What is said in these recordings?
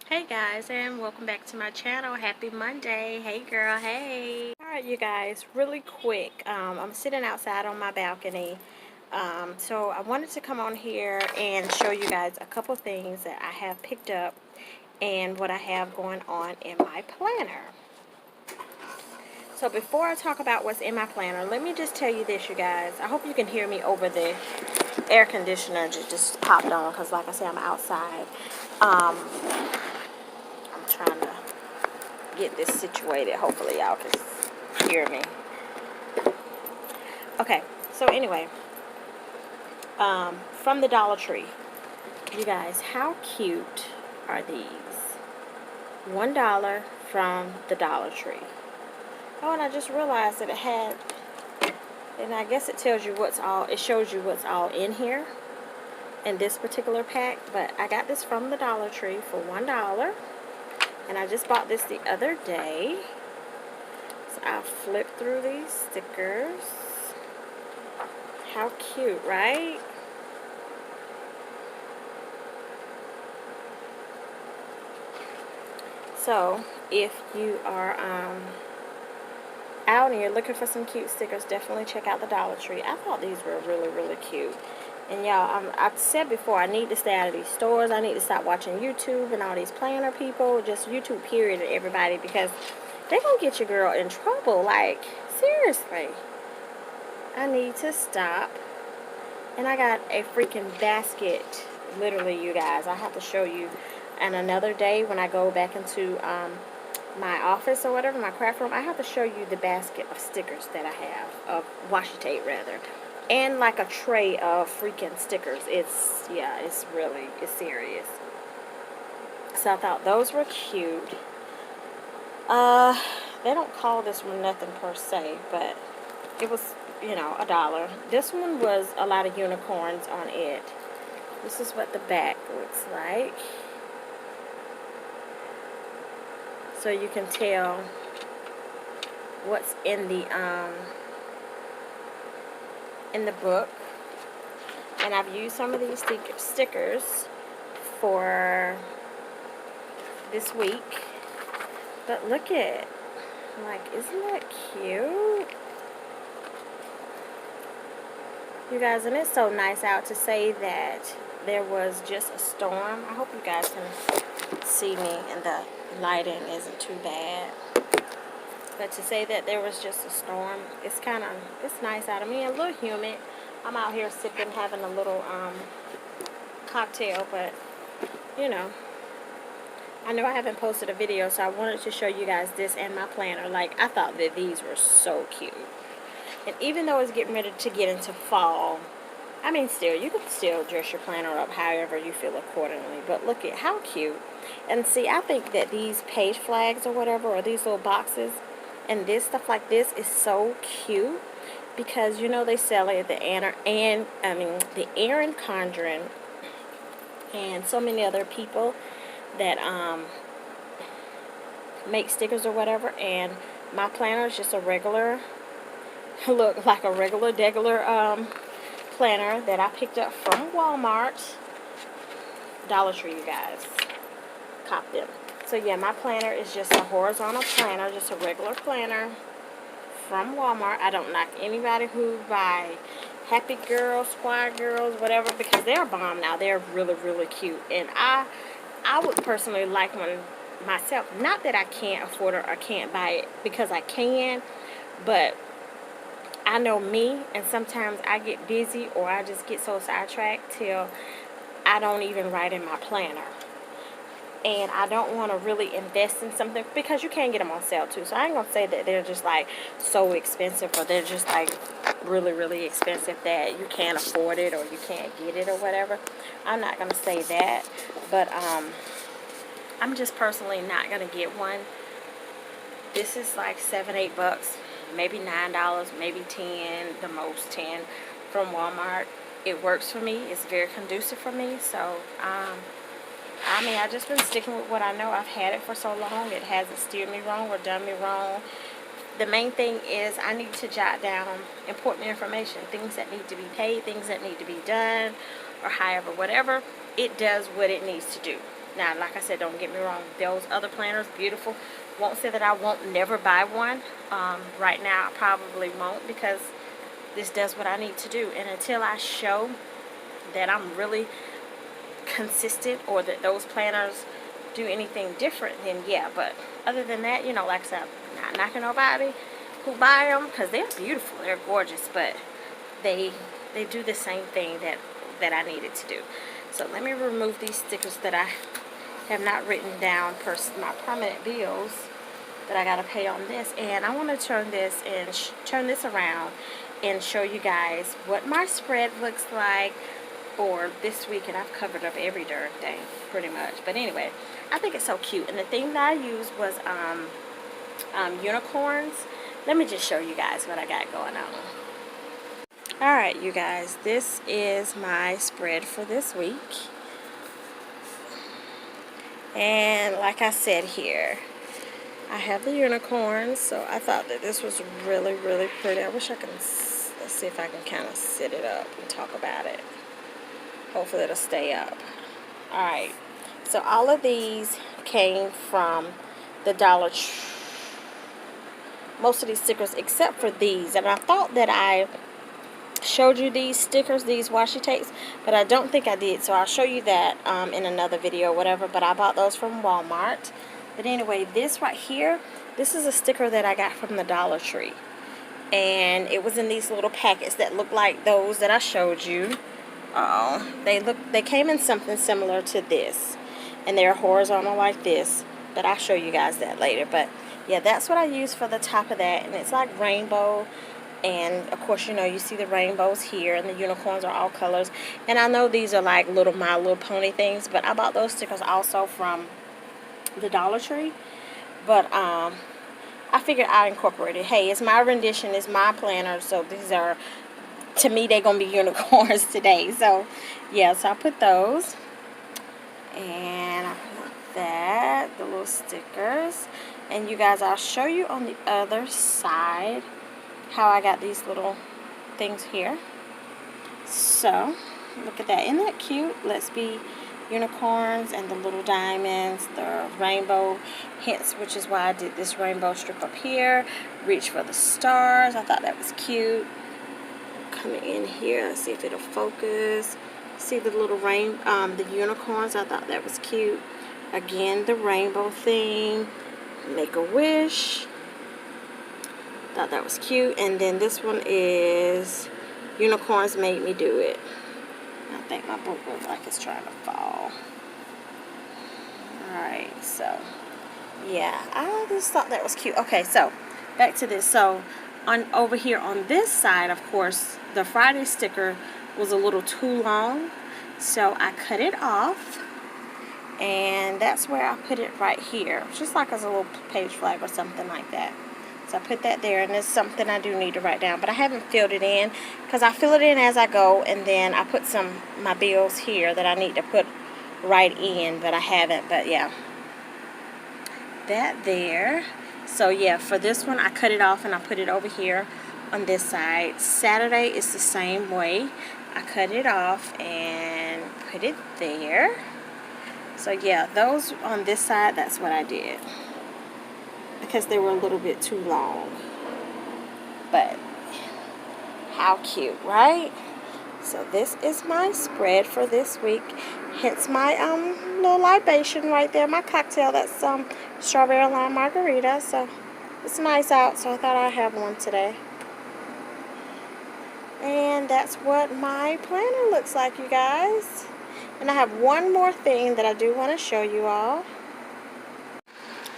Hey guys, and welcome back to my channel. Happy Monday. Hey girl, hey. Alright you guys, really quick, I'm sitting outside on my balcony, so I wanted to come on here and show you guys a couple things that I have picked up and what I have going on in my planner. So before I talk about what's in my planner, let me just tell you this, you guys. I hope you can hear me over the air conditioner that just popped on, because like I said, I'm outside. I'm trying to get this situated. Hopefully y'all can hear me. Okay, so anyway, from the Dollar Tree, you guys, how cute are these? $1 from the Dollar Tree. Oh, and I just realized that it had, and I guess it tells you what's all, it shows you what's all in here in this particular pack. But I got this from the Dollar Tree for $1, and I just bought this the other day. So I'll flip through these stickers. How cute, right? So if you are out and you're looking for some cute stickers, definitely check out the Dollar Tree. I thought these were really cute. And y'all, I've said before, I need to stay out of these stores. I need to stop watching YouTube and all these planner people. Just YouTube period and everybody, because they're going to get your girl in trouble. Like, seriously. I need to stop. And I got a freaking basket. Literally, you guys. I have to show you on another day when I go back into my office or whatever, my craft room. I have to show you the basket of stickers that I have. Of washi tape, rather. And like a tray of freaking stickers. It's, yeah, it's serious. So I thought those were cute. They don't call this one nothing per se, but it was, you know, $1. This one was a lot of unicorns on it. This is what the back looks like. So you can tell what's in the book. And I've used some of these stickers for this week. But look at, like, isn't that cute? You guys, and it's so nice out to say that there was just a storm. I hope you guys can see me and the lighting isn't too bad. But to say that there was just a storm, it's nice out. I mean, a little humid. I'm out here sipping, having a little cocktail, but you know, I know I haven't posted a video, so I wanted to show you guys this and my planner. Like, I thought that these were so cute. And even though it's getting ready to get into fall, I mean, still, you can still dress your planner up however you feel accordingly. But look at how cute. And see, I think that these page flags or whatever, or these little boxes, and this stuff like this is so cute. Because, you know, they sell it at the Erin Condren and so many other people that make stickers or whatever. And my planner is just a regular, look like a regular planner that I picked up from Walmart. Dollar Tree, you guys. Cop them. So yeah, my planner is just a horizontal planner, just a regular planner from Walmart. I don't knock anybody who buy Happy Girls, Squire Girls, whatever, because they're bomb now. They're really cute. And I would personally like one myself. Not that I can't afford it or can't buy it, because I can, but I know me, and sometimes I get busy or I just get so sidetracked till I don't even write in my planner. And I don't want to really invest in something, because you can get them on sale too. So I ain't going to say that they're just like so expensive, or they're just like really expensive that you can't afford it or you can't get it or whatever. I'm not going to say that. But I'm just personally not going to get one. This is like $7, $8, maybe $9, maybe $10, the most $10 from Walmart. It works for me. It's very conducive for me. So I mean, I've just been sticking with what I know. I've had it for so long. It hasn't steered me wrong or done me wrong. The main thing is I need to jot down important information. Things that need to be paid, things that need to be done, or however, whatever. It does what it needs to do. Now, like I said, don't get me wrong, those other planners, beautiful. Won't say that I won't never buy one. Right now, I probably won't, because this does what I need to do. And until I show that I'm really consistent, or that those planners do anything different, then yeah. But other than that, you know, like I said, I'm not knocking nobody who buy them, because they're beautiful, they're gorgeous, but they do the same thing that I needed to do. So let me remove these stickers that I have not written down per my permanent bills that I gotta pay on this. And I want to turn this around and show you guys what my spread looks like for this week. And I've covered up every darn thing pretty much, but anyway, I think it's so cute. And the thing that I used was unicorns. Let me just show you guys what I got going on. Alright, you guys, this is my spread for this week. And like I said here, I have the unicorns, so I thought that this was really, really pretty. I wish I can, let's see if I can kind of sit it up and talk about it. Hopefully it'll stay up. Alright, so all of these came from the Dollar Tree. Most of these stickers, except for these. And I thought that I showed you these stickers, these washi tapes, but I don't think I did. So I'll show you that in another video or whatever. But I bought those from Walmart. But anyway, this right here, this is a sticker that I got from the Dollar Tree. And it was in these little packets that look like those that I showed you. They came in something similar to this. And they're horizontal like this. But I'll show you guys that later. But yeah, that's what I used for the top of that. And it's like rainbow. And of course, you know, you see the rainbows here. And the unicorns are all colors. And I know these are like little My Little Pony things. But I bought those stickers also from the Dollar Tree. But I figured I'd incorporate it. Hey, it's my rendition. It's my planner. So these are, to me, they're going to be unicorns today. So yeah, so I put those. And I put that. The little stickers. And you guys, I'll show you on the other side how I got these little things here. So, look at that. Isn't that cute? Let's be unicorns and the little diamonds, the rainbow hints, which is why I did this rainbow strip up here. Reach for the stars. I thought that was cute. Coming in here, let's see if it'll focus. See the little the unicorns. I thought that was cute. Again, the rainbow thing. Make a wish. Thought that was cute. And then this one is unicorns made me do it. I think my book looks like it's trying to fall. Alright, so yeah, I just thought that was cute. Okay, so back to this. So over here on this side, of course, the Friday sticker was a little too long, so I cut it off. And that's where I put it right here, just like as a little page flag or something like that. So I put that there, and it's something I do need to write down, but I haven't filled it in because I fill it in as I go, and then I put my bills here that I need to put right in, but I haven't. But yeah, that there. So yeah, for this one I cut it off and I put it over here on this side. Saturday is the same way. I cut it off and put it there. So yeah, those on this side, that's what I did. Because they were a little bit too long. But how cute, right? So this is my spread for this week. Hence my little libation right there, my cocktail. That's strawberry lime margarita. So it's nice out, so I thought I'd have one today. And that's what my planner looks like, you guys. And I have one more thing that I do want to show you all.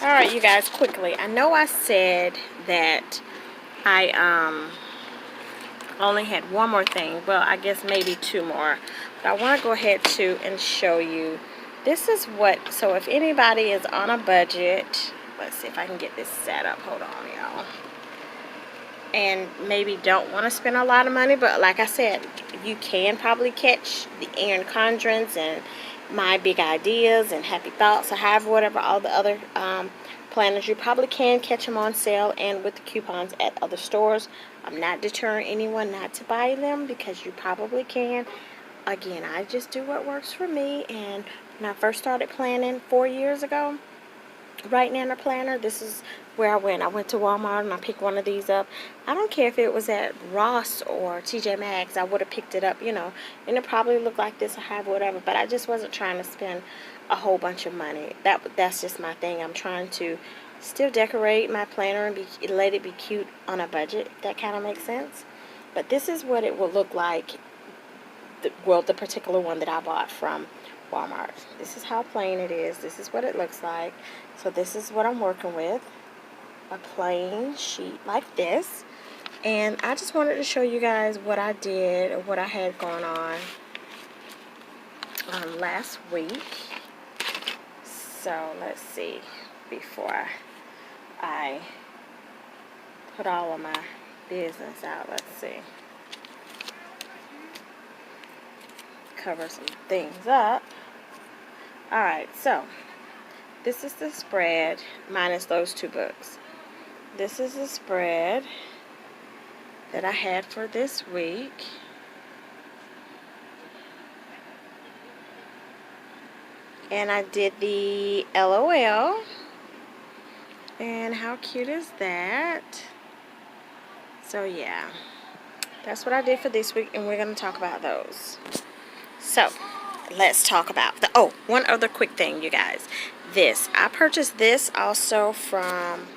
Alright, you guys, quickly. I know I said that I only had one more thing. Well, I guess maybe two more. But I want to go ahead too and show you. This is what, so if anybody is on a budget, let's see if I can get this set up. Hold on, y'all. And maybe don't want to spend a lot of money, but like I said, you can probably catch the Erin Condrens and My Big Ideas and Happy Thoughts, or however, whatever, all the other planners. You probably can catch them on sale and with the coupons at other stores. I'm not deterring anyone not to buy them because you probably can. Again, I just do what works for me, and when I first started planning 4 years ago, right now in a planner, this is where I went. I went to Walmart and I picked one of these up. I don't care if it was at Ross or TJ Maxx, I would have picked it up, you know, and it probably looked like this or have whatever, but I just wasn't trying to spend a whole bunch of money. That's just my thing. I'm trying to still decorate my planner and let it be cute on a budget, if that kind of makes sense. But this is what it will look like, the particular one that I bought from Walmart. This is how plain it is. This is what it looks like. So this is what I'm working with, a plain sheet like this. And I just wanted to show you guys what I did, or what I had going on last week. So let's see, before I put all of my business out, let's see, cover some things up. Alright, so this is the spread minus those 2 books. This is the spread that I had for this week. And I did the LOL. And how cute is that? So yeah, that's what I did for this week, and we're going to talk about those. So let's talk about one other quick thing, you guys. I purchased this also from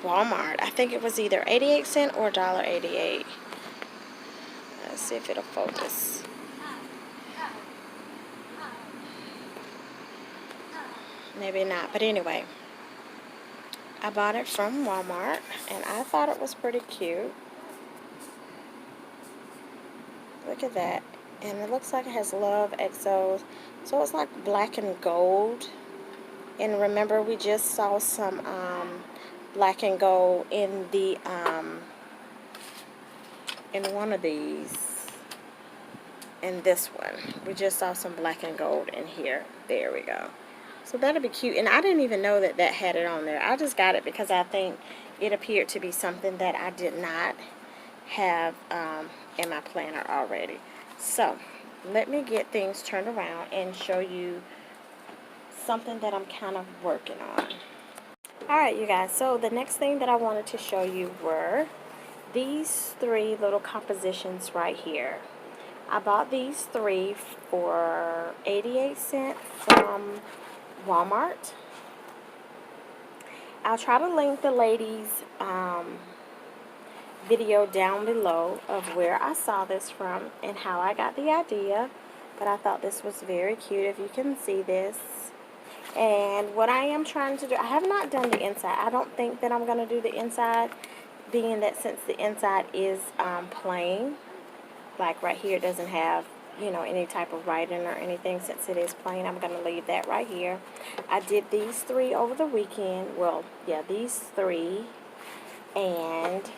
Walmart. I think it was either 88 cents or $1.88. Let's see if it'll focus. Maybe not, but anyway, I bought it from Walmart and I thought it was pretty cute. Look at that. And it looks like it has Love XOs. So it's like black and gold. And remember, we just saw some black and gold in the in one of these. In this one, we just saw some black and gold in here. There we go. So that'll be cute. And I didn't even know that had it on there. I just got it because I think it appeared to be something that I did not have in my planner already. So let me get things turned around and show you something that I'm kind of working on. Alright, you guys, so the next thing that I wanted to show you were these 3 little compositions right here. I bought these 3 for 88 cents from Walmart. I'll try to link the ladies' video down below of where I saw this from and how I got the idea. But I thought this was very cute, if you can see this. And what I am trying to do, I have not done the inside. I don't think that I'm going to do the inside, being that since the inside is plain, like right here, it doesn't have, you know, any type of writing or anything. Since it is plain, I'm going to leave that right here. I did these 3 over the weekend. Well, yeah, these 3. And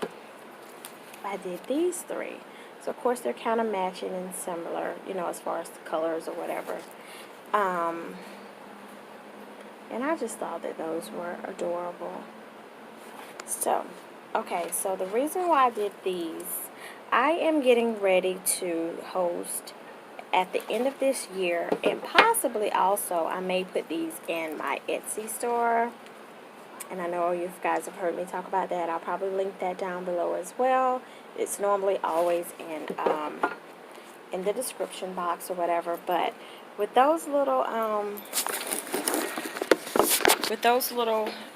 I did these 3. So, of course, they're kind of matching and similar, you know, as far as the colors or whatever. And I just thought that those were adorable. So, okay, so the reason why I did these, I am getting ready to host at the end of this year, and possibly also I may put these in my Etsy store. And I know you guys have heard me talk about that. I'll probably link that down below as well. It's normally always in the description box or whatever. But with those little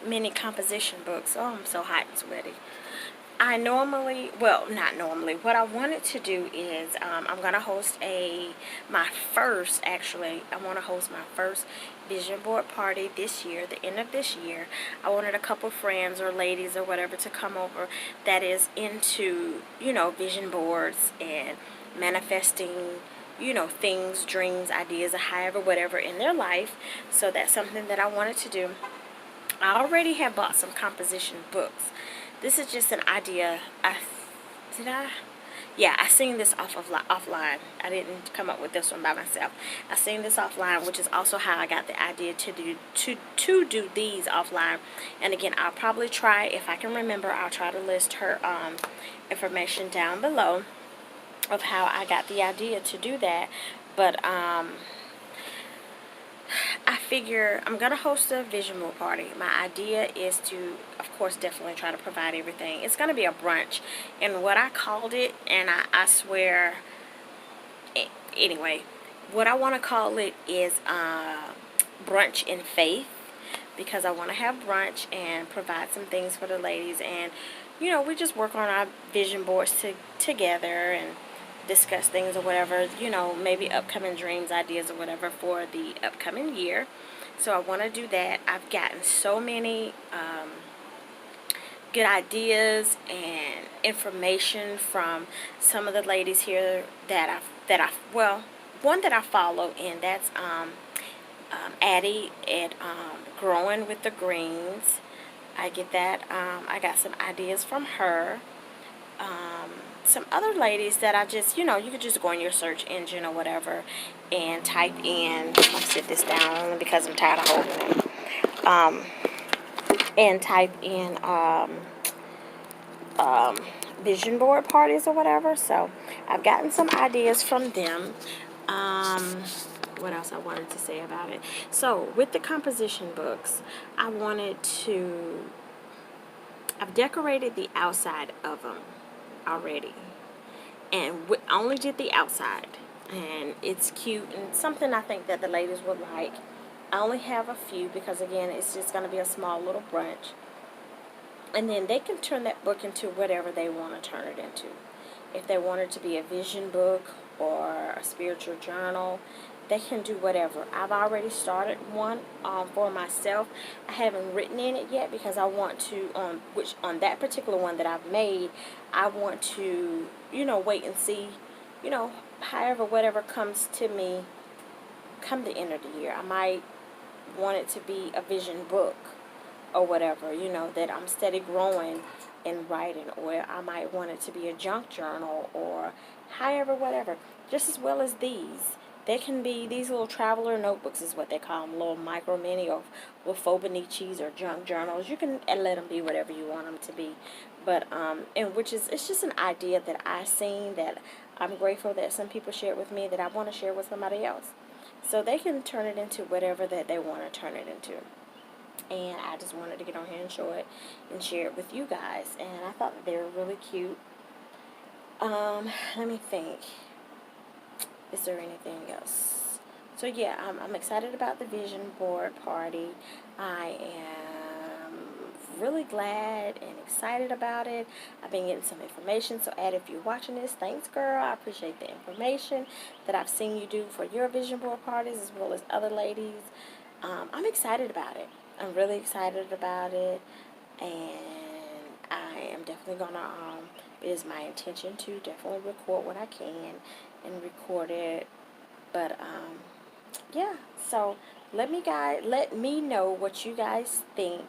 mini composition books, oh, I'm so hot and sweaty. I normally, well, not normally, what I wanted to do is, I'm going to host I want to host my first vision board party this year, the end of this year. I wanted a couple friends or ladies or whatever to come over that is into, you know, vision boards and manifesting, you know, things, dreams, ideas, or however, whatever in their life. So that's something that I wanted to do. I already have bought some composition books. This is just an idea. I seen this offline. I didn't come up with this one by myself. I seen this offline, which is also how I got the idea to do these offline. And again, I'll probably try, if I can remember, I'll try to list her information down below of how I got the idea to do that. But I figure I'm going to host a vision board party. My idea is to, of course, definitely try to provide everything. It's going to be a brunch. And what I called it, and I swear, anyway, what I want to call it is brunch in faith, because I want to have brunch and provide some things for the ladies, and you know, we just work on our vision boards together and discuss things or whatever, you know, maybe upcoming dreams, ideas or whatever for the upcoming year. So I want to do that. I've gotten so many good ideas and information from some of the ladies here well, one that I follow, and that's Addie at Growing with the Greens. I get that. I got some ideas from her. Some other ladies that I just, you know, you could just go in your search engine or whatever and type in, I'll sit this down because I'm tired of holding it, and type in vision board parties or whatever. So I've gotten some ideas from them. What else I wanted to say about it? So with the composition books, I've decorated the outside of them already, and only did the outside, and it's cute and something I think that the ladies would like. I only have a few because, again, it's just going to be a small little brunch, and then they can turn that book into whatever they want to turn it into. If they want it to be a vision book or a spiritual journal, they can do whatever. I've already started one for myself. I haven't written in it yet because I want to, on that particular one that I've made, I want to, you know, wait and see, you know, however, whatever comes to me come the end of the year. I might want it to be a vision book or whatever, you know, that I'm steady growing and writing, or I might want it to be a junk journal, or however, whatever, just as well as these. They can be, these little traveler notebooks is what they call them, little micro mini or Fauxbonichis or junk journals. You can let them be whatever you want them to be. But, and which is, it's just an idea that I seen that I'm grateful that some people shared with me that I want to share with somebody else. So they can turn it into whatever that they want to turn it into. And I just wanted to get on here and show it and share it with you guys. And I thought that they were really cute. Let me think. Is there anything else? So yeah, I'm excited about the vision board party. I am really glad and excited about it. I've been getting some information. So Add, if you're watching this, thanks girl. I appreciate the information that I've seen you do for your vision board parties as well as other ladies. I'm excited about it. I'm really excited about it, and I am definitely gonna, it is my intention to definitely record what I can and record it. But yeah, so let me know what you guys think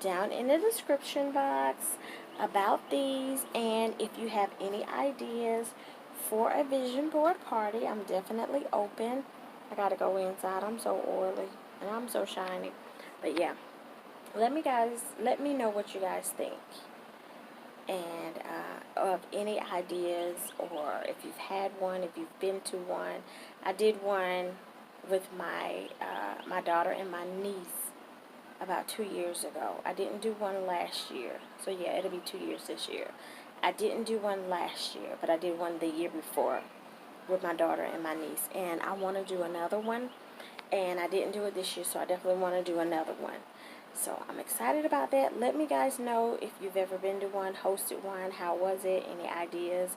down in the description box about these, and if you have any ideas for a vision board party, I'm definitely open. I gotta go inside. I'm so oily and I'm so shiny. But yeah, let me know what you guys think, and of any ideas, or if you've had one, if you've been to one. I did one with my my daughter and my niece about 2 years ago. I didn't do one last year, so yeah, it'll be 2 years this year. I didn't do one last year, but I did one the year before with my daughter and my niece, and I want to do another one. And I didn't do it this year, so I definitely want to do another one. So I'm excited about that. Let me guys know if you've ever been to one, hosted one, how was it, any ideas.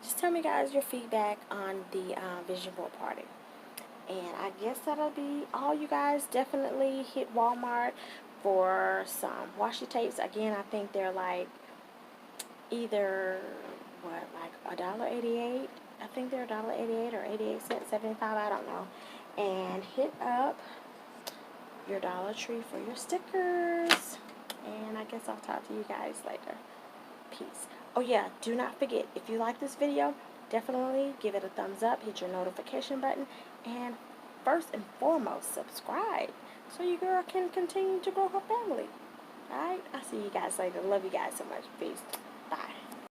Just tell me guys your feedback on the vision board party. And I guess that'll be all, you guys. Definitely hit Walmart for some washi tapes. Again, I think they're like either, what, like $1.88. I think they're $1.88 or 88 cents, 75, I don't know. And hit up your Dollar Tree for your stickers. And I guess I'll talk to you guys later. Peace. Oh yeah, do not forget, if you like this video, definitely give it a thumbs up, hit your notification button, and first and foremost, subscribe so your girl can continue to grow her family. Alright, I'll see you guys later. Love you guys so much. Peace.